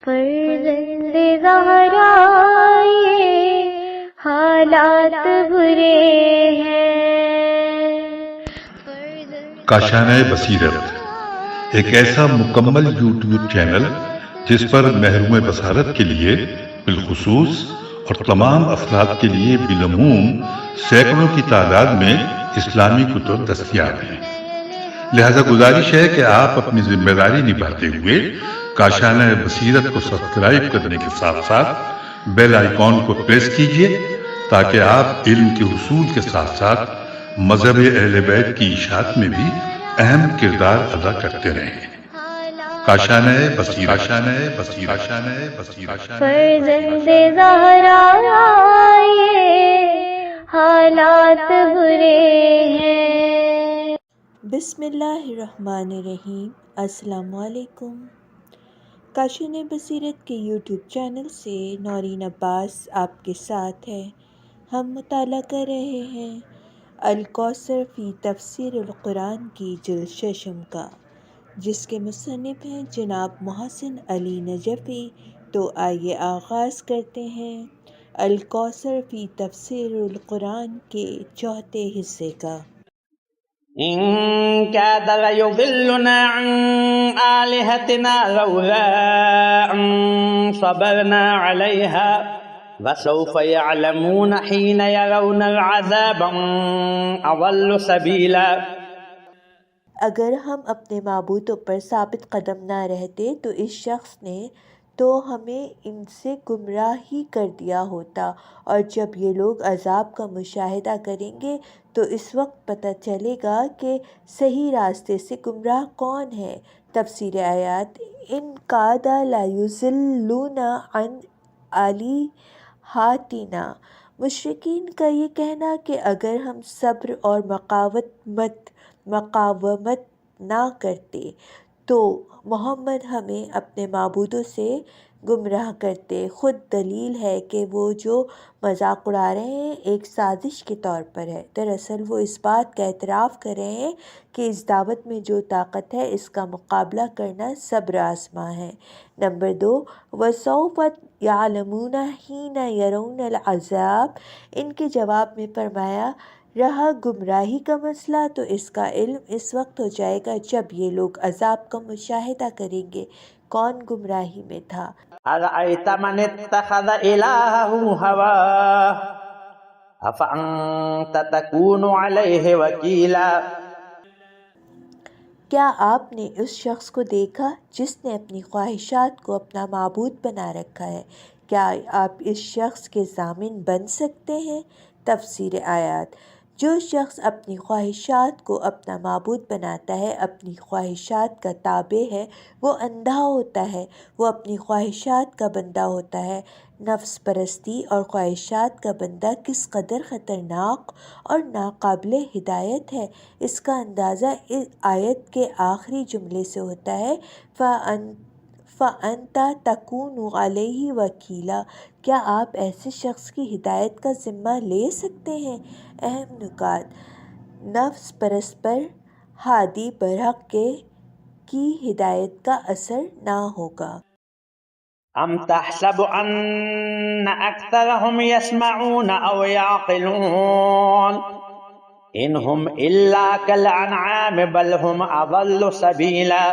فرزند زہرا یہ حالات برے ہیں۔ کاشانہ بصیرت ایک ایسا مکمل یوٹیوب چینل جس پر محروم بصارت کے لیے بالخصوص اور تمام افراد کے لیے بالعموم سینکڑوں کی تعداد میں اسلامی کتب دستیاب ہیں۔ لہذا گزارش ہے کہ آپ اپنی ذمہ داری نبھاتے ہوئے کاشانہ بصیرت کو سبسکرائب کرنے کے ساتھ ساتھ بیل آئیکن کو پریس کیجئے تاکہ آپ علم کے حصول کے ساتھ ساتھ مذہب اہل بیت کی اشاعت میں بھی اہم کردار ادا کرتے رہیں۔ کاشانہ بصیرت۔ فرزند زہرا یہ حالات برے ہیں۔ بسم اللہ الرحمن الرحیم۔ السلام علیکم۔ کاشانہ بصیرت کے یوٹیوب چینل سے نورین عباس آپ کے ساتھ ہے۔ ہم مطالعہ کر رہے ہیں الکوثر فی تفسیر القرآن کی جلد ششم کا، جس کے مصنف ہیں جناب محسن علی نجفی۔ تو آئیے آغاز کرتے ہیں الکوثر فی تفسیر القرآن کے چوتھے حصے کا۔ إن كاد ليضلنا عن آلهتنا لولا أن صبرنا عليها وسوف يعلمون حين يرون العذاب من أضل سبيلا۔ اگر ہم اپنے معبودوں پر ثابت قدم نہ رہتے تو اس شخص نے تو ہمیں ان سے گمراہ ہی کر دیا ہوتا، اور جب یہ لوگ عذاب کا مشاہدہ کریں گے تو اس وقت پتہ چلے گا کہ صحیح راستے سے گمراہ کون ہے۔ تفسیر آیات۔ ان کاد لیضلونا عن آلہتنا۔ مشرکین کا یہ کہنا کہ اگر ہم صبر اور مقاومت نہ کرتے تو محمد ہمیں اپنے معبودوں سے گمراہ کرتے۔ خود دلیل ہے کہ وہ جو مذاق اڑا رہے ہیں ایک سازش کے طور پر ہے۔ دراصل وہ اس بات کا اعتراف کر رہے ہیں کہ اس دعوت میں جو طاقت ہے اس کا مقابلہ کرنا صبر آزما ہے۔ نمبر 2، وَسَوْفَ يَعْلَمُونَ حِينَ يَرَوْنَ الْعَذَابَ۔ ان کے جواب میں فرمایا رہا گمراہی کا مسئلہ تو اس کا علم اس وقت ہو جائے گا جب یہ لوگ عذاب کا مشاہدہ کریں گے کون گمراہی میں تھا۔ أرأيت من اتخذ إلهه هواه أفأنت تكون عليه وكيلا۔ کیا آپ نے اس شخص کو دیکھا جس نے اپنی خواہشات کو اپنا معبود بنا رکھا ہے؟ کیا آپ اس شخص کے ضامن بن سکتے ہیں؟ تفسیر آیات۔ جو شخص اپنی خواہشات کو اپنا معبود بناتا ہے، اپنی خواہشات کا تابع ہے، وہ اندھا ہوتا ہے، وہ اپنی خواہشات کا بندہ ہوتا ہے۔ نفس پرستی اور خواہشات کا بندہ کس قدر خطرناک اور ناقابل ہدایت ہے، اس کا اندازہ اس آیت کے آخری جملے سے ہوتا ہے فَأَنْتَ تَكُونُ عَلَيْهِ وَكِيلًا۔ کیا آپ ایسے شخص کی ہدایت کا ذمہ لے سکتے ہیں؟ اہم نکات۔ نفس پرست پر ہادی برحق کی ہدایت کا اثر نہ ہوگا۔ أم تحسب أن أكثرهم يسمعون أو يعقلون إن هم إلا كالأنعام بل هم أضل سبيلا۔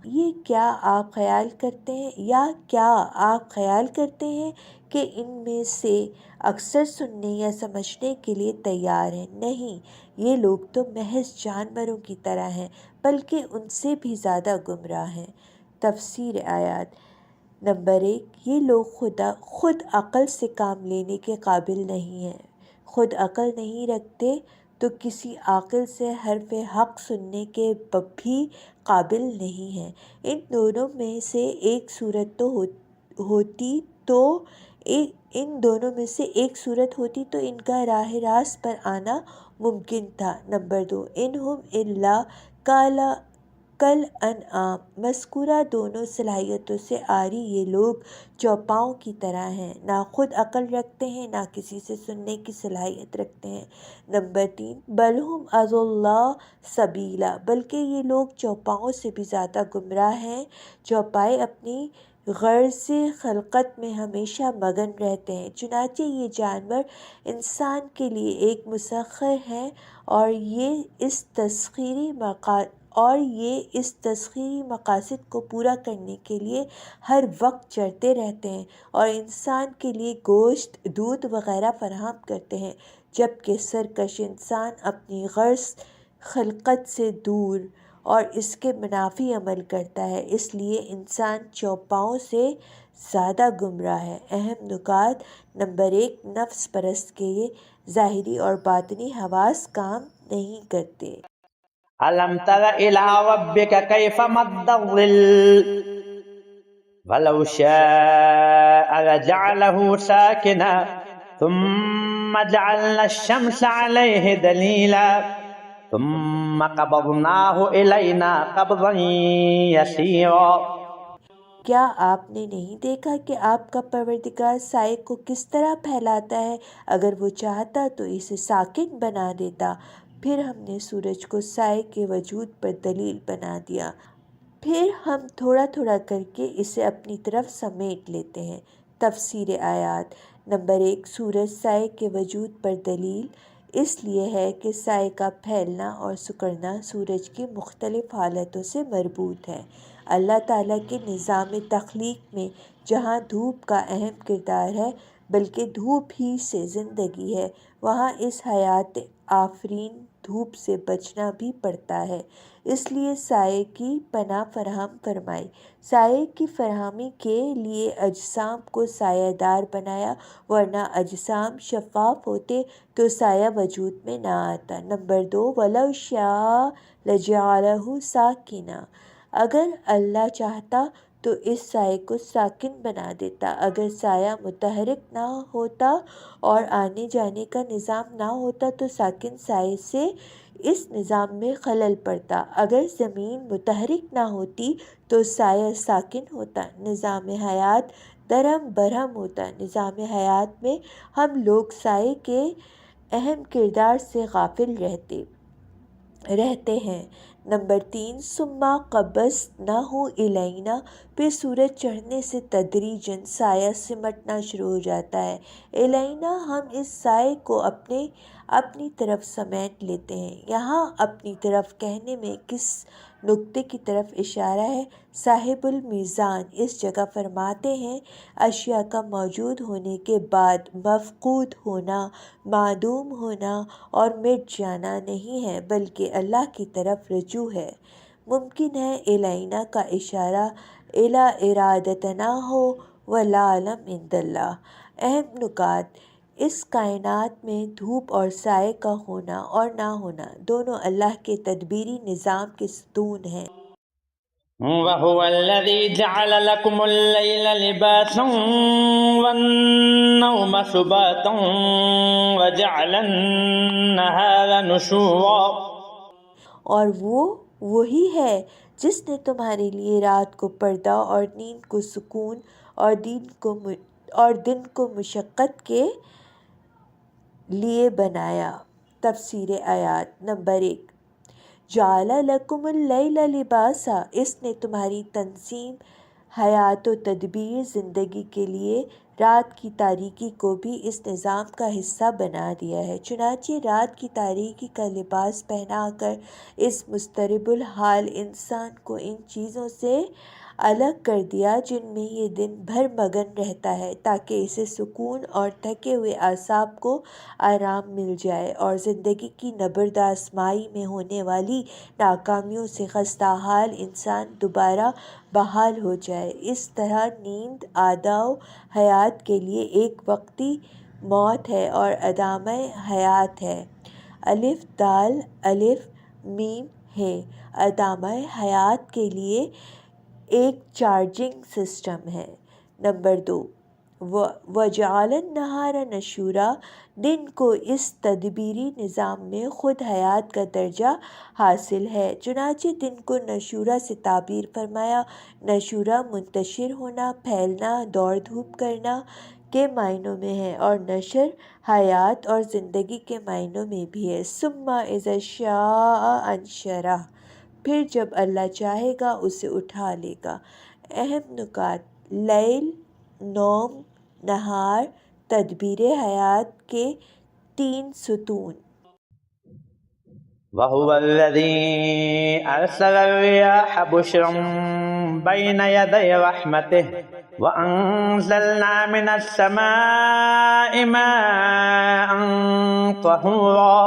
یہ کیا آپ خیال کرتے ہیں کہ ان میں سے اکثر سننے یا سمجھنے کے لیے تیار ہیں؟ نہیں، یہ لوگ تو محض جانوروں کی طرح ہیں، بلکہ ان سے بھی زیادہ گمراہ ہیں۔ تفسیر آیات۔ نمبر 1، یہ لوگ خود عقل سے کام لینے کے قابل نہیں ہیں۔ خود عقل نہیں رکھتے تو کسی عاقل سے حرف حق سننے کے بھی قابل نہیں ہیں۔ ان دونوں میں سے ایک صورت ہوتی تو ان کا راہ راست پر آنا ممکن تھا۔ نمبر 2، انہم الا کالانعام۔ مذکورہ دونوں صلاحیتوں سے عاری یہ لوگ چوپاؤں کی طرح ہیں، نہ خود عقل رکھتے ہیں نہ کسی سے سننے کی صلاحیت رکھتے ہیں۔ نمبر 3، بل ہم اضل سبیلا۔ بلکہ یہ لوگ چوپاؤں سے بھی زیادہ گمراہ ہیں۔ چوپائے اپنی غرض خلقت میں ہمیشہ مگن رہتے ہیں۔ چنانچہ یہ جانور انسان کے لیے ایک مسخر ہیں اور یہ اس تسخیری مقاصد کو پورا کرنے کے لیے ہر وقت چرتے رہتے ہیں اور انسان کے لیے گوشت، دودھ وغیرہ فراہم کرتے ہیں، جبکہ سرکش انسان اپنی غرض خلقت سے دور اور اس کے منافی عمل کرتا ہے، اس لیے انسان چوپاؤں سے زیادہ گمراہ ہے۔ اہم نکات: نمبر 1، نفس پرست کے ظاہری اور باطنی حواس کام نہیں کرتے۔ ألم تر إلى ربك كيف مد الظل ولو شاء لجعله ساكنا ثم جعلنا الشمس عليه دليلا ثم قبضناه إلينا قبضا يسيرا۔ کیا آپ نے نہیں دیکھا کہ آپ کا پروردگار سائے کو کس طرح پھیلاتا ہے؟ اگر وہ چاہتا تو اسے ساکن بنا دیتا۔ پھر ہم نے سورج کو سائے کے وجود پر دلیل بنا دیا، پھر ہم تھوڑا تھوڑا کر کے اسے اپنی طرف سمیٹ لیتے ہیں۔ تفسیر آیات: نمبر 1، سورج سائے کے وجود پر دلیل اس لیے ہے کہ سائے کا پھیلنا اور سکڑنا سورج کی مختلف حالتوں سے مربوط ہے۔ اللہ تعالیٰ کے نظام تخلیق میں جہاں دھوپ کا اہم کردار ہے، بلکہ دھوپ ہی سے زندگی ہے، وہاں اس حیات آفرین دھوپ سے بچنا بھی پڑتا ہے، اس لیے سائے کی پناہ فراہم فرمائی۔ سائے کی فراہمی کے لیے اجسام کو سایہ دار بنایا، ورنہ اجسام شفاف ہوتے تو سایہ وجود میں نہ آتا۔ نمبر 2، وَلَوْ شَاءَ لَجَعَلَهُ سَاكِنًا، اگر اللہ چاہتا تو اس سائے کو ساکن بنا دیتا۔ اگر سایہ متحرک نہ ہوتا اور آنے جانے کا نظام نہ ہوتا تو ساکن سائے سے اس نظام میں خلل پڑتا۔ اگر زمین متحرک نہ ہوتی تو سایہ ساکن ہوتا، نظام حیات درہم برہم ہوتا۔ نظام حیات میں ہم لوگ سائے کے اہم کردار سے غافل رہتے ہیں۔ نمبر 3، ثُمَّ قَبَضْنَاهُ إِلَيْنَا، پھر سورج چڑھنے سے تدریجاً سایہ سمٹنا شروع ہو جاتا ہے۔ الینا، ہم اس سائے کو اپنی طرف سمیٹ لیتے ہیں۔ یہاں اپنی طرف کہنے میں کس نقطے کی طرف اشارہ ہے؟ صاحب المیزان اس جگہ فرماتے ہیں، اشیاء کا موجود ہونے کے بعد مفقود ہونا، معدوم ہونا اور مٹ جانا نہیں ہے، بلکہ اللہ کی طرف رجوع ہے۔ ممکن ہے الینا کا اشارہ الی ارادتنا ہو، والعلم عند اللہ۔ اہم نکات: اس کائنات میں دھوپ اور سائے کا ہونا اور نہ ہونا دونوں اللہ کے تدبیری نظام کے ستون ہیں۔ وَهُوَ الَّذِي جَعَلَ لَكُمُ اللَّيْلَ لِبَاسًا وَالنَّوْمَ سُبَاتًا وَجَعَلَ النَّهَارَ نُشُورًا، اور وہی ہے جس نے تمہارے لیے رات کو پردہ اور نیند کو سکون اور دن کو مشقت کے لیے بنایا۔ تفسیر آیات: نمبر 1، جعل لکم اللیل لباسا، اس نے تمہاری تنظیم، حیات و تدبیر زندگی کے لیے رات کی تاریکی کو بھی اس نظام کا حصہ بنا دیا ہے۔ چنانچہ رات کی تاریکی کا لباس پہنا کر اس مضطرب الحال انسان کو ان چیزوں سے الگ کر دیا جن میں یہ دن بھر مگن رہتا ہے، تاکہ اسے سکون اور تھکے ہوئے اعصاب کو آرام مل جائے اور زندگی کی نبرد آزمائی میں ہونے والی ناکامیوں سے خستہ حال انسان دوبارہ بحال ہو جائے۔ اس طرح نیند اداء حیات کے لیے ایک وقتی موت ہے اور ادامہ حیات ہے۔ الف دال الف میم ہے، ادامہ حیات کے لیے ایک چارجنگ سسٹم ہے۔ نمبر 2، وَجَعَلَ النَّهَارَ نُشُورًا، دن کو اس تدبیری نظام میں خود حیات کا درجہ حاصل ہے، چنانچہ دن کو نشورہ سے تعبیر فرمایا۔ نشورہ منتشر ہونا، پھیلنا، دوڑ دھوپ کرنا کے معنوں میں ہے اور نشر حیات اور زندگی کے معنوں میں بھی ہے۔ ثُمَّ إِذَا شَاءَ أَنشَرَهُ، پھر جب اللہ چاہے گا اسے اٹھا لے گا۔ اہم نکات: لیل نوم نہار تدبیر حیات کے 3 ستون۔ وهو الذي أرسل الرياح بشرا بين يدي رحمته وأنزلنا من السماء ماء طهورا۔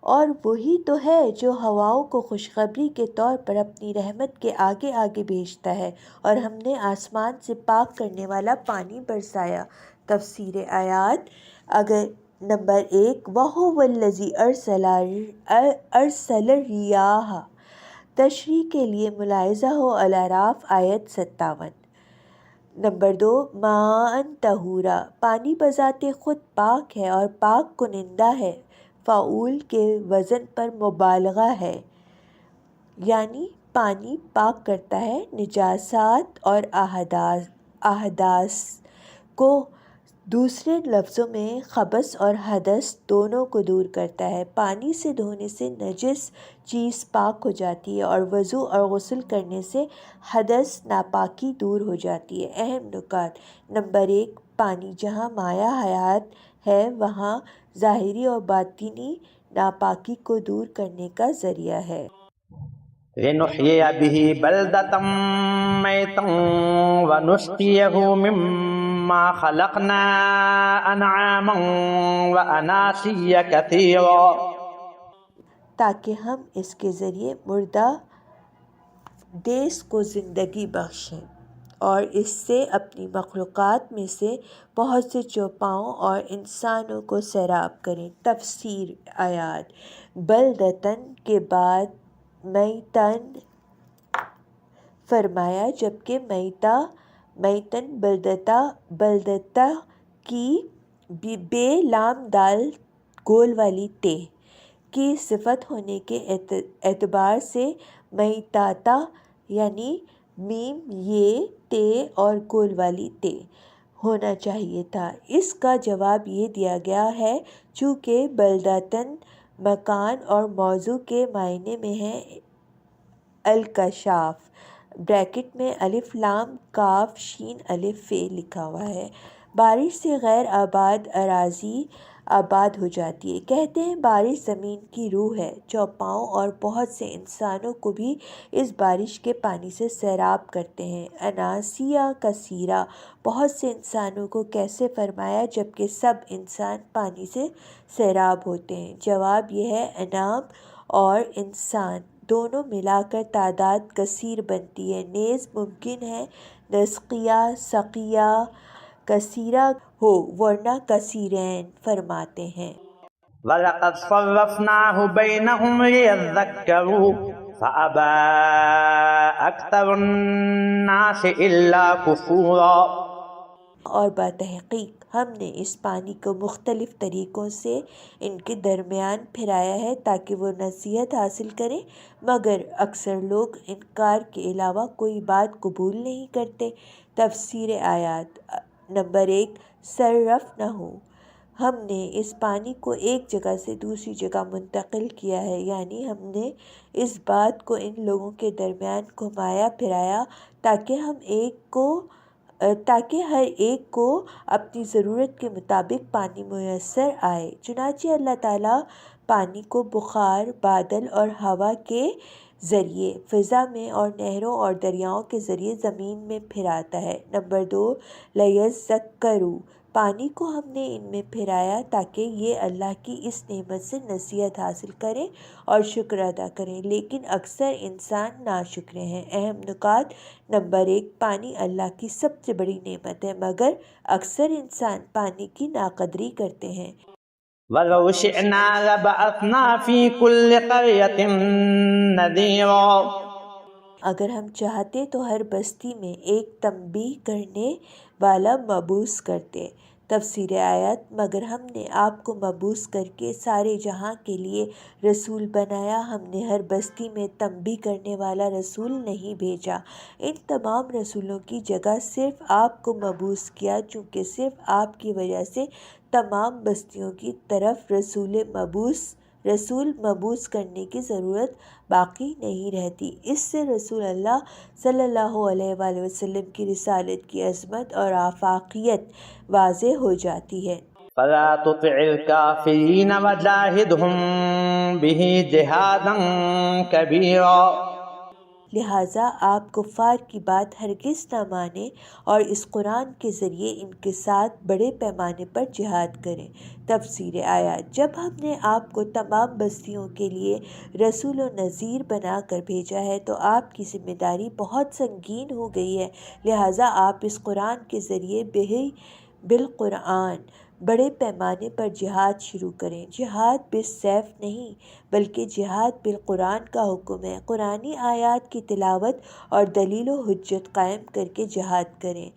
اور وہی تو ہے جو ہواؤں کو خوشخبری کے طور پر اپنی رحمت کے آگے آگے بھیجتا ہے، اور ہم نے آسمان سے پاک کرنے والا پانی برسایا۔ تفسیر آیات۔ اگر نمبر 1 وَهُوَ الَّذِي أَرْسَلَ الرِّيَاحَ تشریح کے لیے ملاحظہ ہو الاعراف آیت 57۔ نمبر 2 ماءً طہورا پانی بذات خود پاک ہے اور پاک کنندہ ہے، فعول کے وزن پر مبالغہ ہے، یعنی پانی پاک کرتا ہے، نجاسات اور احداث کو، دوسرے لفظوں میں خبث اور حدث دونوں کو دور کرتا ہے۔ پانی سے دھونے سے نجس چیز پاک ہو جاتی ہے اور وضو اور غسل کرنے سے حدث ناپاکی دور ہو جاتی ہے۔ اہم نکات۔ نمبر 1 پانی جہاں مایہ حیات ہے وہاں ظاہری اور باطنی ناپاکی کو دور کرنے کا ذریعہ ہے۔ لنحيي به بلدة ميتا ونسقيه مما خلقنا أنعاما وأناسيا كثيرا، تاکہ ہم اس کے ذریعے مردہ دیس کو زندگی بخشیں اور اس سے اپنی مخلوقات میں سے بہت سے چوپاؤں اور انسانوں کو سیراب کریں۔ تفسیر آیات۔ بلدتن کے بعد میتن فرمایا، جبکہ میتن بلدتہ کی بے لام دال گول والی تے کی صفت ہونے کے اعتبار سے میتاتا یعنی میم یہ تے اور گول والی تے ہونا چاہیے تھا۔ اس کا جواب یہ دیا گیا ہے چونکہ بلدتن مکان اور موضوع کے معنی میں ہے الکشاف، بریکٹ میں الف لام کاف شین الف فے لکھا ہوا ہے۔ بارش سے غیر آباد اراضی آباد ہو جاتی ہے۔ کہتے ہیں بارش زمین کی روح ہے۔ چوپاؤں اور بہت سے انسانوں کو بھی اس بارش کے پانی سے سیراب کرتے ہیں۔ اناسیہ کثیرہ بہت سے انسانوں کو کیسے فرمایا جبکہ سب انسان پانی سے سیراب ہوتے ہیں؟ جواب یہ ہے انعام اور انسان دونوں ملا کر تعداد کثیر بنتی ہے، نیز ممکن ہے نسقیہ سقیہ کثیرہ ہو ورنہ کثیرین فرماتے ہیں۔ وَلَقَدْ صَرَّفْنَاهُ بَيْنَهُمْ لِيَذَّكَّرُوا فَأَبَى أَكْثَرُ النَّاسِ إِلَّا كُفُورًا۔ اور بتحقیق ہم نے اس پانی کو مختلف طریقوں سے ان کے درمیان پھرایا ہے تاکہ وہ نصیحت حاصل کریں، مگر اکثر لوگ انکار کے علاوہ کوئی بات قبول نہیں کرتے۔ تفسیر آیات۔ نمبر 1 صرفناہ ہم نے اس پانی کو ایک جگہ سے دوسری جگہ منتقل کیا ہے، یعنی ہم نے اس بات کو ان لوگوں کے درمیان گھمایا پھرایا تاکہ ہر ایک کو اپنی ضرورت کے مطابق پانی میسر آئے۔ چنانچہ اللہ تعالیٰ پانی کو بخار، بادل اور ہوا کے ذریعے فضا میں اور نہروں اور دریاؤں کے ذریعے زمین میں پھراتا ہے۔ نمبر 2 لیذکروا پانی کو ہم نے ان میں پھرایا تاکہ یہ اللہ کی اس نعمت سے نصیحت حاصل کریں اور شکر ادا کریں، لیکن اکثر انسان ناشکرے ہیں۔ اہم نکات۔ نمبر 1 پانی اللہ کی سب سے بڑی نعمت ہے مگر اکثر انسان پانی کی ناقدری کرتے ہیں۔ وَلَوْ شِئْنَا لَبَعَثْنَا فِي كُلِّ قَرْيَةٍ نَذِيرًا اگر ہم چاہتے تو ہر بستی میں ایک تنبیہ کرنے والا مبعوث کرتے۔ تفسیر آیات مگر ہم نے آپ کو مبعوث کر کے سارے جہاں کے لیے رسول بنایا، ہم نے ہر بستی میں تنبیہ کرنے والا رسول نہیں بھیجا۔ ان تمام رسولوں کی جگہ صرف آپ کو مبعوث کیا چونکہ صرف آپ کی وجہ سے تمام بستیوں کی طرف رسول مبعوث رسول مبعوث کرنے کی ضرورت باقی نہیں رہتی۔ اس سے رسول اللہ صلی اللہ علیہ وآلہ وسلم کی رسالت کی عظمت اور آفاقیت واضح ہو جاتی ہے۔ فلا تطع الكافرین وجاہدہم بہ جہادا کبیرا۔ لہٰذا آپ کفار کی بات ہرگز نہ مانیں اور اس قرآن کے ذریعے ان کے ساتھ بڑے پیمانے پر جہاد کریں۔ تفسیر آیات۔ جب ہم نے آپ کو تمام بستیوں کے لیے رسول و نذیر بنا کر بھیجا ہے تو آپ کی ذمہ داری بہت سنگین ہو گئی ہے، لہٰذا آپ اس قرآن کے ذریعے بالقرآن بڑے پیمانے پر جہاد شروع کریں۔ جہاد بالسیف نہیں بلکہ جہاد بالقرآن کا حکم ہے۔ قرآنی آیات کی تلاوت اور دلیل و حجت قائم کر کے جہاد کریں۔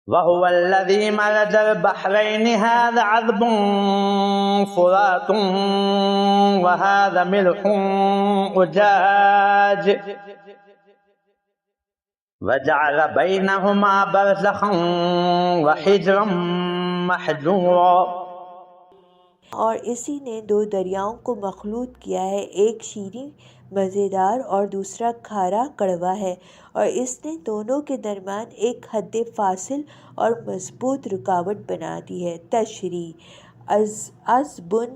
وَهُوَ الَّذِي مَرَجَ الْبَحْرَيْنِ هَذَا عَذْبٌ فُرَاتٌ وَهَذَا مِلْحٌ أُجَاجٌ وَجَعَلَ بَيْنَهُمَا بَرْزَخًا وَحِجْرًا مَحْجُورًا۔ اور اسی نے دو دریاؤں کو مخلوط کیا ہے، ایک شیریں مزیدار اور دوسرا کھارا کڑوا ہے، اور اس نے دونوں کے درمیان ایک حد فاصل اور مضبوط رکاوٹ بنا دی ہے۔ تشریح۔ عذبٌ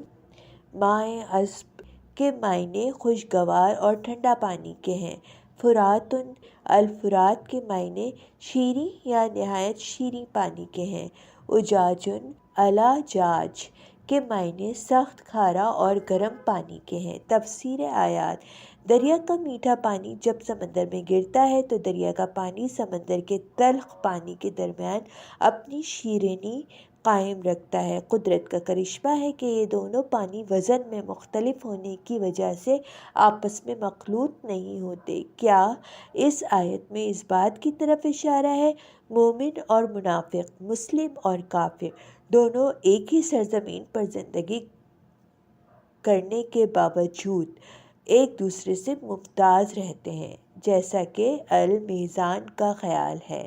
مائع عذب کے معنی خوشگوار اور ٹھنڈا پانی کے ہیں۔ فراتٌ الفرات کے معنی شیریں یا نہایت شیریں پانی کے ہیں۔ اجاجٌ الاجاج کے معنی سخت کھارا اور گرم پانی کے ہیں۔ تفسیر آیات۔ دریا کا میٹھا پانی جب سمندر میں گرتا ہے تو دریا کا پانی سمندر کے تلخ پانی کے درمیان اپنی شیرینی قائم رکھتا ہے۔ قدرت کا کرشمہ ہے کہ یہ دونوں پانی وزن میں مختلف ہونے کی وجہ سے آپس میں مخلوط نہیں ہوتے۔ کیا اس آیت میں اس بات کی طرف اشارہ ہے مومن اور منافق، مسلم اور کافر دونوں ایک ہی سرزمین پر زندگی کرنے کے باوجود ایک دوسرے سے ممتاز رہتے ہیں، جیسا کہ المیزان کا خیال ہے۔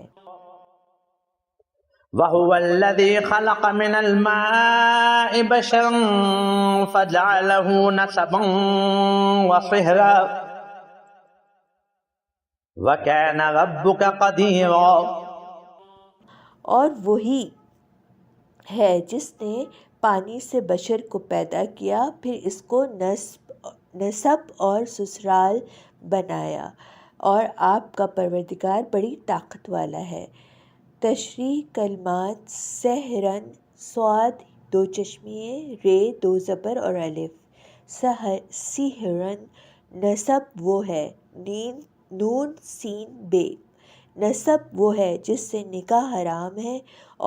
وَهُوَ الَّذِي خَلَقَ مِنَ الْمَاءِ بَشَرًا فَجَعَلَهُ نَسَبًا وَصِهْرًا وَكَانَ رَبُّكَ قَدِيرًا۔ اور وہی ہے جس نے پانی سے بشر کو پیدا کیا، پھر اس کو نسب اور سسرال بنایا، اور آپ کا پروردگار بڑی طاقت والا ہے۔ تشریح کلمات سحرن صاد دو چشمیے، رے دو زبر اور الف۔ سحرن نسب وہ ہے، نون سین بے۔ نسب وہ ہے جس سے نکاح حرام ہے،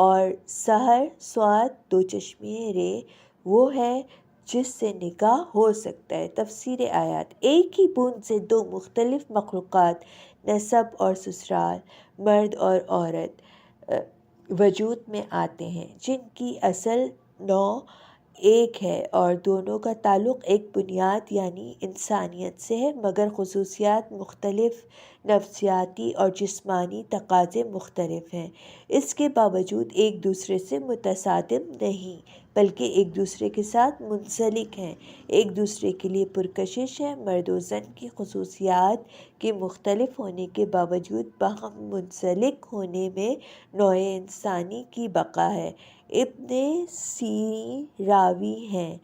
اور سحر صاد دو چشمیے رے وہ ہے جس سے نکاح ہو سکتا ہے۔ تفسیر آیات۔ ایک ہی بوند سے دو مختلف مخلوقات نسب اور سسرال، مرد اور عورت وجود میں آتے ہیں جن کی اصل نوع ایک ہے اور دونوں کا تعلق ایک بنیاد یعنی انسانیت سے ہے، مگر خصوصیات مختلف، نفسیاتی اور جسمانی تقاضے مختلف ہیں۔ اس کے باوجود ایک دوسرے سے متصادم نہیں بلکہ ایک دوسرے کے ساتھ منسلک ہیں، ایک دوسرے کے لیے پرکشش ہیں۔ مرد و زن کی خصوصیات کے مختلف ہونے کے باوجود باہم منسلک ہونے میں نوع انسانی کی بقا ہے۔ ابن سیرین راوی ہیں۔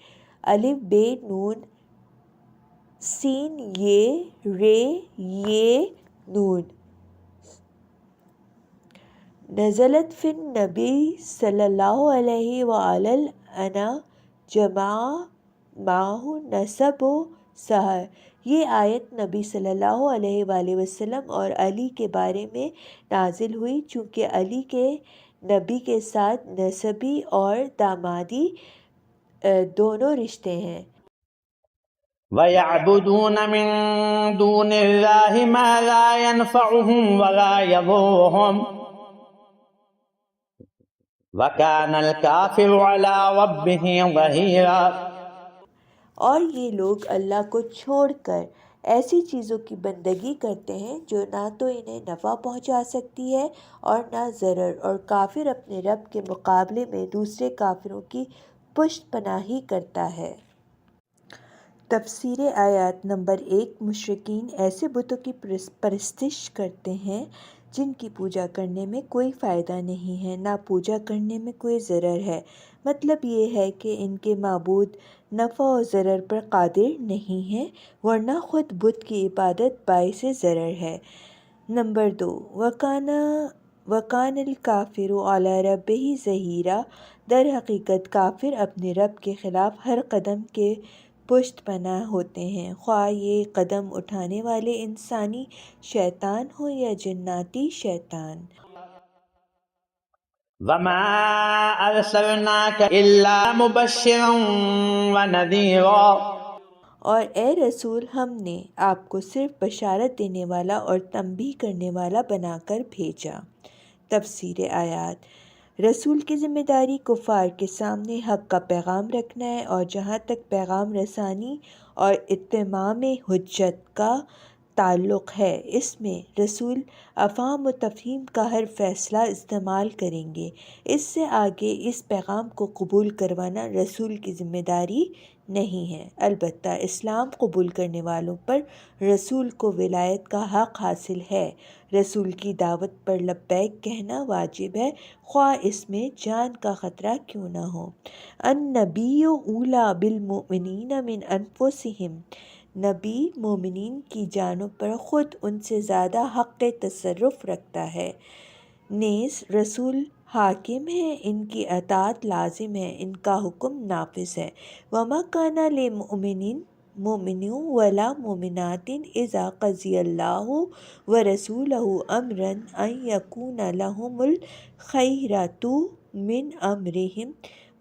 الف بے نون سین یہ رے یہ نون۔ نزلت فی النبی صلی اللہ علیہ وآلہ جمع معہ نسب و سحر۔ یہ آیت نبی صلی اللہ علیہ وآلہ وسلم اور علی کے بارے میں نازل ہوئی چونکہ علی کے نبی کے ساتھ نسبی اور دامادی دونوں رشتے ہیں۔ وَيَعْبُدُونَ مِن دُونِ اللَّهِ مَا لَا يَنفَعُهُمْ وَلَا يَضُرُّهُمْ وَكَانَ الْكَافِرُ عَلَى رَبِّهِ ظَهِيرًا۔ اور یہ لوگ اللہ کو چھوڑ کر ایسی چیزوں کی بندگی کرتے ہیں جو نہ تو انہیں نفع پہنچا سکتی ہے اور نہ ضرر، اور کافر اپنے رب کے مقابلے میں دوسرے کافروں کی پشت پناہی کرتا ہے۔ تفسیر آیات نمبر 1۔ مشرکین ایسے بتوں کی پرستش کرتے ہیں جن کی پوجا کرنے میں کوئی فائدہ نہیں ہے، نہ پوجا کرنے میں کوئی ضرر ہے۔ مطلب یہ ہے کہ ان کے معبود نفع و ضرر پر قادر نہیں ہیں، ورنہ خود بت کی عبادت باعث ضرر ہے۔ نمبر 2۔ وَكَانَ الْكَافِرُ عَلَى رَبِّهِ ظَهِيرًا۔ در حقیقت کافر اپنے رب کے خلاف ہر قدم کے پشت پناہ ہوتے ہیں، خواہ یہ قدم اٹھانے والے انسانی شیطان ہوں یا جناتی شیطان۔ وَمَا أَرْسَلْنَاكَ إِلَّا مُبَشِّرًا وَنَذِيرًا۔ اور اے رسول، ہم نے آپ کو صرف بشارت دینے والا اور تنبیہ کرنے والا بنا کر بھیجا۔ تفسیر آیات۔ رسول کی ذمہ داری کفار کے سامنے حق کا پیغام رکھنا ہے، اور جہاں تک پیغام رسانی اور اتمام حجت کا تعلق ہے، اس میں رسول افہام و تفہیم کا ہر فیصلہ استعمال کریں گے۔ اس سے آگے اس پیغام کو قبول کروانا رسول کی ذمہ داری نہیں ہے۔ البتہ اسلام قبول کرنے والوں پر رسول کو ولایت کا حق حاصل ہے۔ رسول کی دعوت پر لبیک کہنا واجب ہے، خواہ اس میں جان کا خطرہ کیوں نہ ہو۔ النبی اولیٰ بالمؤمنین من انفسہم۔ نبی مومنین کی جانوں پر خود ان سے زیادہ حق تصرف رکھتا ہے۔ نیز رسول حاکم ہے، ان کی اطاعت لازم ہے، ان کا حکم نافذ ہے۔ وَمَا كَانَ لِمُؤْمِنٍ وَلَا مُؤْمِنَةٍ إِذَا قَضِيَ اللَّهُ وَرَسُولُهُ أَمْرًا أَن يَكُونَ لَهُمُ الْخِيَرَةُ مِنْ أَمْرِهِمْ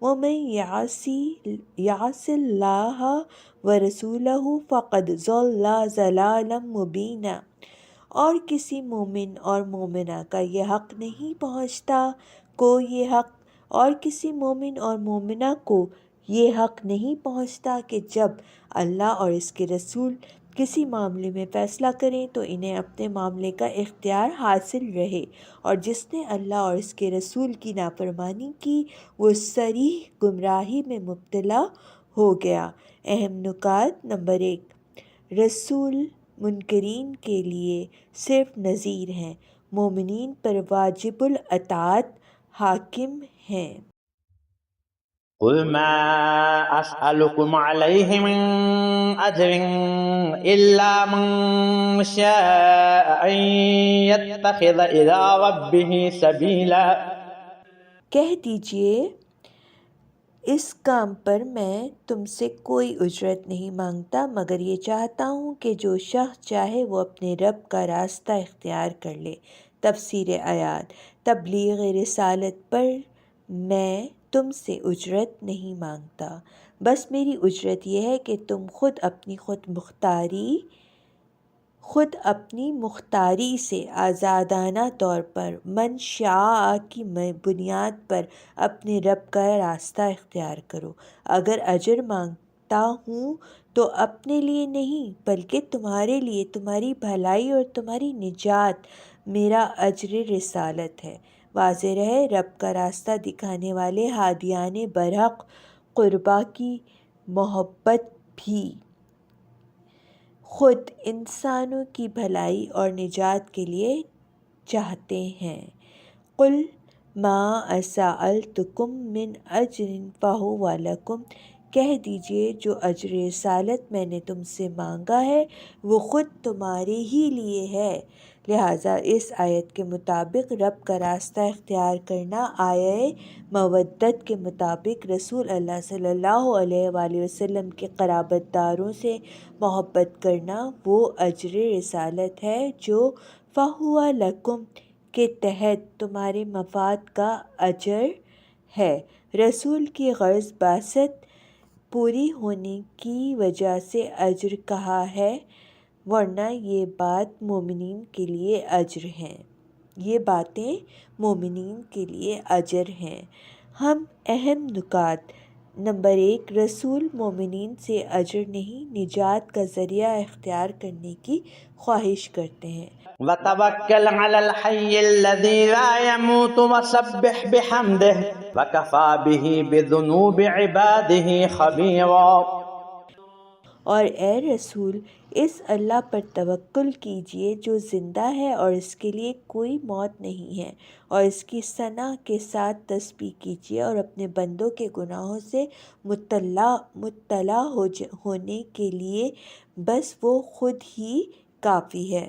وَمَن يَعْصِ اللَّهَ وَرَسُولَهُ فَقَدْ ضَلَّ ضَلَالًا مُبِينًا۔ اور کسی مومن اور مومنہ کا یہ حق نہیں پہنچتا کہ جب اللہ اور اس کے رسول کسی معاملے میں فیصلہ کریں تو انہیں اپنے معاملے کا اختیار حاصل رہے، اور جس نے اللہ اور اس کے رسول کی نافرمانی کی وہ صریح گمراہی میں مبتلا ہو گیا۔ اہم نکات۔ نمبر 1۔ رسول منکرین کے لیے صرف نذیر ہیں، مومنین پر واجب الاطاعت حاکم ہیں۔ قُلْ مَا أَسْأَلُكُمْ عَلَيْهِ مِنْ أَجْرٍ إِلَّا مَنْ شَاءَ أَنْ يَتَّخِذَ إِلَى رَبِّهِ سَبِيلًا۔ کہہ دیجئے، اس کام پر میں تم سے کوئی اجرت نہیں مانگتا، مگر یہ چاہتا ہوں کہ جو شخص چاہے وہ اپنے رب کا راستہ اختیار کر لے۔ تفسیر آیات۔ تبلیغ رسالت پر میں تم سے اجرت نہیں مانگتا، بس میری اجرت یہ ہے کہ تم خود اپنی مختاری سے آزادانہ طور پر من شاء کی بنیاد پر اپنے رب کا راستہ اختیار کرو۔ اگر اجر مانگتا ہوں تو اپنے لیے نہیں بلکہ تمہارے لیے، تمہاری بھلائی اور تمہاری نجات میرا اجر رسالت ہے۔ واضح رہے، رب کا راستہ دکھانے والے ہادیان برحق قربا کی محبت بھی خود انسانوں کی بھلائی اور نجات کے لیے چاہتے ہیں۔ قُلْ مَا أَسْأَلْتُكُم مِّنْ أَجْرٍ فَهُوَ لَكُمْ۔ کہہ دیجئے، جو اجر رسالت میں نے تم سے مانگا ہے وہ خود تمہارے ہی لیے ہے۔ لہٰذا اس آیت کے مطابق رب کا راستہ اختیار کرنا، آیہ مودت کے مطابق رسول اللہ صلی اللہ علیہ وآلہ وسلم کے قرابت داروں سے محبت کرنا، وہ اجر رسالت ہے جو فَهُوَ لَكُمْ کے تحت تمہارے مفاد کا اجر ہے۔ رسول کی غرض بعثت پوری ہونے کی وجہ سے اجر کہا ہے، ورنہ یہ بات مومنین کے لیے اجر ہیں، یہ باتیں مومنین کے لیے اجر ہیں۔ اہم نکات۔ نمبر 1، رسول مومنین سے اجر نہیں، نجات کا ذریعہ اختیار کرنے کی خواہش کرتے ہیں۔ وتوکل علی الحی الذی لا يموت وسبح بحمده وکفی بہ بذنوب عباده خبیرا۔ اور اے رسول، اس اللہ پر توکل کیجئے جو زندہ ہے اور اس کے لیے کوئی موت نہیں ہے، اور اس کی ثنا کے ساتھ تسبیح کیجئے، اور اپنے بندوں کے گناہوں سے مطلع ہونے کے لیے بس وہ خود ہی کافی ہے۔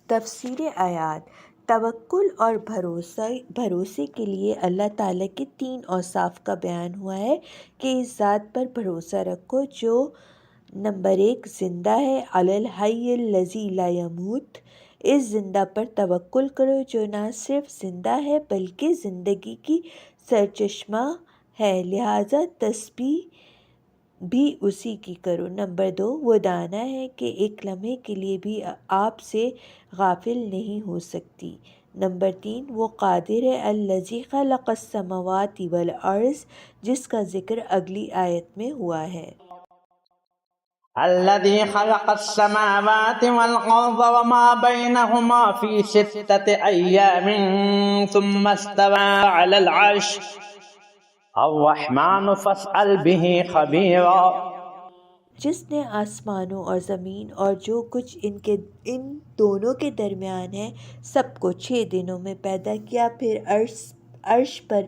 تفسیر آیات۔ توکل اور بھروسے کے لیے اللہ تعالیٰ کے 3 اوصاف کا بیان ہوا ہے کہ اس ذات پر بھروسہ رکھو جو نمبر 1 زندہ ہے، علی الحی الذی لا یموت، اس زندہ پر توکل کرو جو نہ صرف زندہ ہے بلکہ زندگی کی سرچشمہ ہے، لہذا تسبیح بھی اسی کی کرو۔ نمبر 2 وہ دانا ہے کہ ایک لمحے کے لیے بھی آپ سے غافل نہیں ہو سکتی۔ نمبر 3 وہ قادر ہے، الذی خلق السماوات والارض، جس کا ذکر اگلی آیت میں ہوا ہے۔ الذي خلق السماوات والأرض وما بينهما في 6 أيام ثم استوى على العرش الرحمن فاسأل به خبيرا۔ جس نے آسمانوں اور زمین اور جو کچھ ان دونوں کے درمیان ہے سب کو 6 دنوں میں پیدا کیا، پھر عرش پر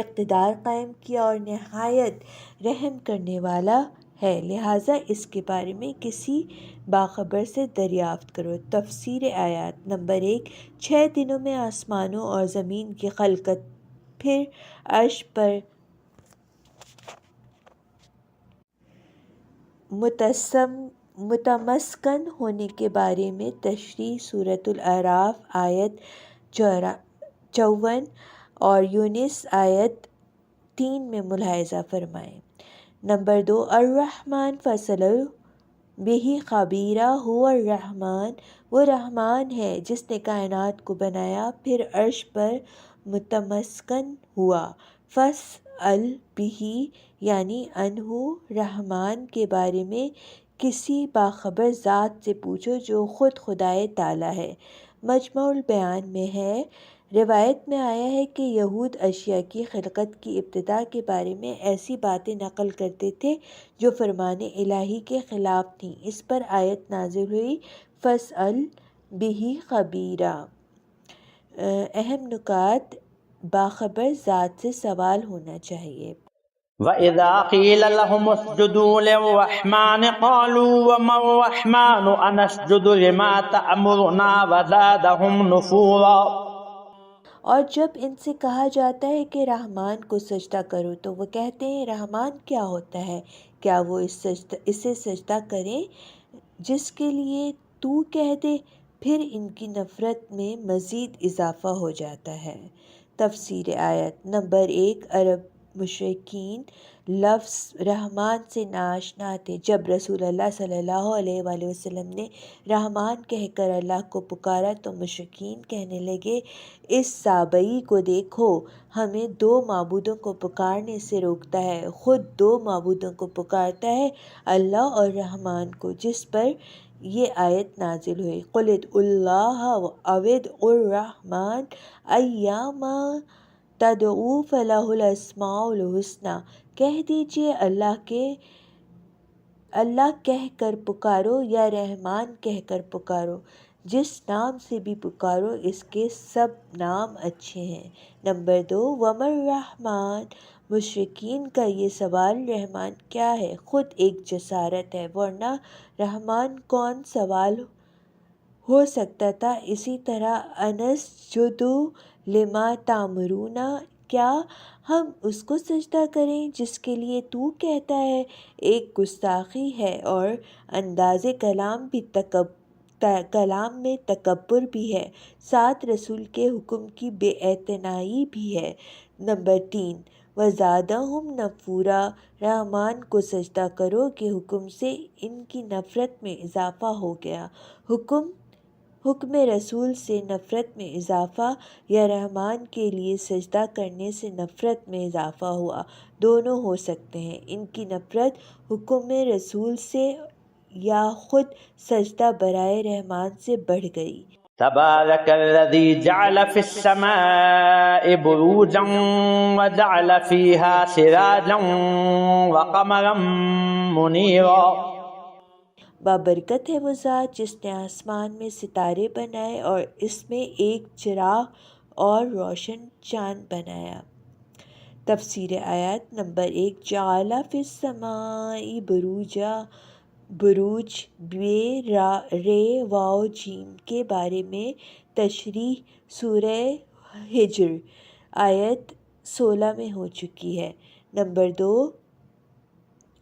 اقتدار قائم کیا اور نہایت رحم کرنے والا ہے، لہٰذا اس کے بارے میں کسی باخبر سے دریافت کرو۔ تفسیر آیات۔ نمبر 1 6 دنوں میں آسمانوں اور زمین کی خلقت، پھر عرش پر متمسکن ہونے کے بارے میں تشریح۔ سورۃ الاعراف آیت 54 اور یونس آیت 3 میں ملاحظہ فرمائیں۔ نمبر 2 الرحمن فاسألوا بہ خبیرا، هو الرحمن، وہ رحمان ہے جس نے کائنات کو بنایا پھر عرش پر متمسکن ہوا۔ فاسأل بہ یعنی عنہ، رحمان کے بارے میں کسی باخبر ذات سے پوچھو جو خود خدائے تعالیٰ ہے۔ مجمع البیان میں ہے، روایت میں آیا ہے کہ یہود اشیاء کی خلقت کی ابتدا کے بارے میں ایسی باتیں نقل کرتے تھے جو فرمان الہی کے خلاف تھیں۔ اس پر آیت نازل ہوئی فاسأل بہ خبیرا۔ اہم نکات: باخبر ذات سے سوال ہونا چاہیے۔ وَإِذَا قِيلَ لَهُمُ اسْجُدُوا لِلرَّحْمَنِ قَالُوا وَمَا الرَّحْمَنُ أَنَسْجُدُ لِمَا تَأْمُرُنَا وَزَادَهُمْ نُفُورًا۔ اور جب ان سے کہا جاتا ہے کہ رحمان کو سجدہ کرو تو وہ کہتے ہیں رحمان کیا ہوتا ہے، کیا وہ اسے سجدہ کریں جس کے لیے تو کہہ دے، پھر ان کی نفرت میں مزید اضافہ ہو جاتا ہے۔ تفسیر آیت۔ نمبر 1 عرب مشرکین لفظ رحمان سے ناآشنا تھے۔ جب رسول اللہ صلی اللہ علیہ وآلہ وسلم نے رحمان کہہ کر اللہ کو پکارا تو مشرکین کہنے لگے، اس صابئی کو دیکھو، ہمیں 2 معبودوں کو پکارنے سے روکتا ہے، خود 2 معبودوں کو پکارتا ہے، اللہ اور رحمان کو، جس پر یہ آیت نازل ہوئی۔ قُلِ ادْعُوا اللَّهَ أَوِ ادْعُوا الرَّحْمَنَ أَيَّمَّا تَدْعُوا فَلَهُ الْأَسْمَاءُ الْحُسْنَى، کہہ دیجئے اللہ کہہ کر پکارو یا رحمان کہہ کر پکارو، جس نام سے بھی پکارو اس کے سب نام اچھے ہیں۔ نمبر 2 وَمَا الرَّحْمَنُ، مشرکین کا یہ سوال رحمان کیا ہے خود ایک جسارت ہے، ورنہ رحمان کون سوال ہو سکتا تھا۔ اسی طرح اَنَسْجُدُ لِمَا تَأْمُرُونَا، کیا ہم اس کو سجدہ کریں جس کے لیے تو کہتا ہے، ایک گستاخی ہے اور انداز کلام میں تکبر بھی ہے، ساتھ رسول کے حکم کی بے اعتنائی بھی ہے۔ نمبر 3 وَزَادَهُمْ نُفُورًا، رحمان کو سجدہ کرو کے حکم سے ان کی نفرت میں اضافہ ہو گیا۔ حکم رسول سے نفرت میں اضافہ یا رحمان کے لیے سجدہ کرنے سے نفرت میں اضافہ ہوا، دونوں ہو سکتے ہیں۔ ان کی نفرت حکم رسول سے یا خود سجدہ برائے رحمان سے بڑھ گئی۔ تبارك الذي جعل في السماء بروجا وجعل فيها سراجا وقمرا منيرا۔ بابرکت ہے وہ ذات جس نے آسمان میں ستارے بنائے اور اس میں ایک چراغ اور روشن چاند بنایا۔ تفسیر آیات نمبر 1 جعل فی السماء بروجا، بروج بے رے واو جیم کے بارے میں تشریح سورہ ہجر آیت 16 میں ہو چکی ہے۔ نمبر 2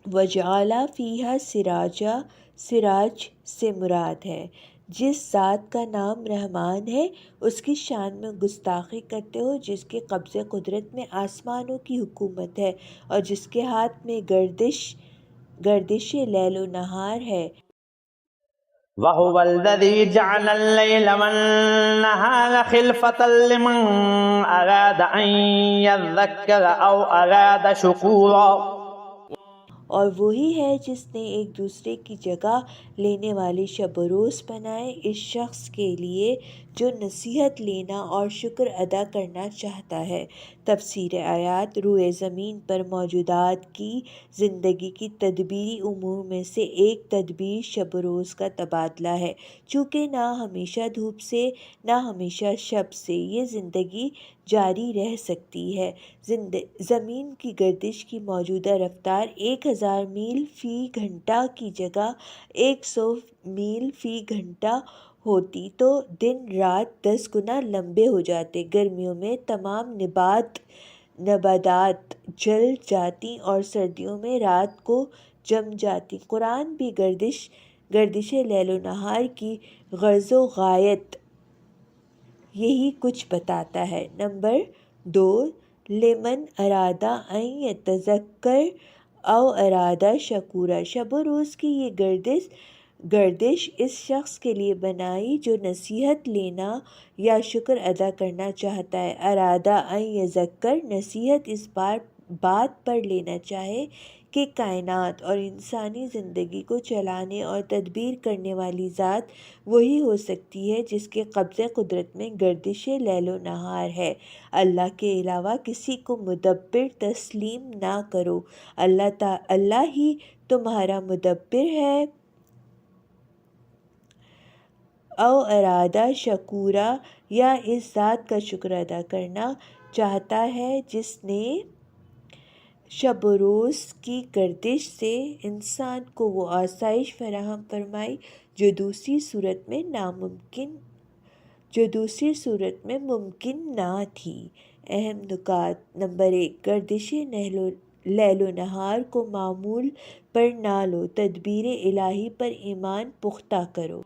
وجعل فیہا سراجا، سراج سے مراد ہے جس ذات کا نام رحمان ہے، اس کی شان میں گستاخی کرتے ہو جس کے قبضے قدرت میں آسمانوں کی حکومت ہے اور جس کے ہاتھ میں گردش لیل و نہار ہے۔ وهو الذي جعل الليل والنهار خلفة لمن أراد أن يذكر أو أراد شكورا۔ اور وہی ہے جس نے ایک دوسرے کی جگہ لینے والے شب و روز بنائے اس شخص کے لیے جو نصیحت لینا اور شکر ادا کرنا چاہتا ہے۔ تفسیر آیات روئے زمین پر موجودات کی زندگی کی تدبیری امور میں سے ایک تدبیر شب و روز کا تبادلہ ہے۔ چونکہ نہ ہمیشہ دھوپ سے نہ ہمیشہ شب سے یہ زندگی جاری رہ سکتی ہے۔ زمین کی گردش کی موجودہ رفتار 1000 میل فی گھنٹہ کی جگہ 100 میل فی گھنٹہ ہوتی تو دن رات 10 گنا لمبے ہو جاتے۔ گرمیوں میں تمام نباتات جل جاتی اور سردیوں میں رات کو جم جاتی۔ قرآن بھی گردش لیل و نہار کی غرض و غایت یہی کچھ بتاتا ہے۔ نمبر 2 لمن ارادہ ان یتذکر او ارادہ شکورا، شب و روز کی یہ گردش اس شخص کے لیے بنائی جو نصیحت لینا یا شکر ادا کرنا چاہتا ہے۔ ارادہ ان یذکر، نصیحت اس بات پر لینا چاہے کہ کائنات اور انسانی زندگی کو چلانے اور تدبیر کرنے والی ذات وہی ہو سکتی ہے جس کے قبضے قدرت میں گردش لیل و نہار ہے۔ اللہ کے علاوہ کسی کو مدبر تسلیم نہ کرو، اللہ ہی تمہارا مدبر ہے۔ او ارادہ شکورا، یا اس ذات کا شکر ادا کرنا چاہتا ہے جس نے شب و روز کی گردش سے انسان کو وہ آسائش فراہم فرمائی جو دوسری صورت میں ممکن نہ تھی۔ اہم نکات نمبر 1 گردش لیل و نہار کو معمول پر نہ لو، تدبیر الہی پر ایمان پختہ کرو۔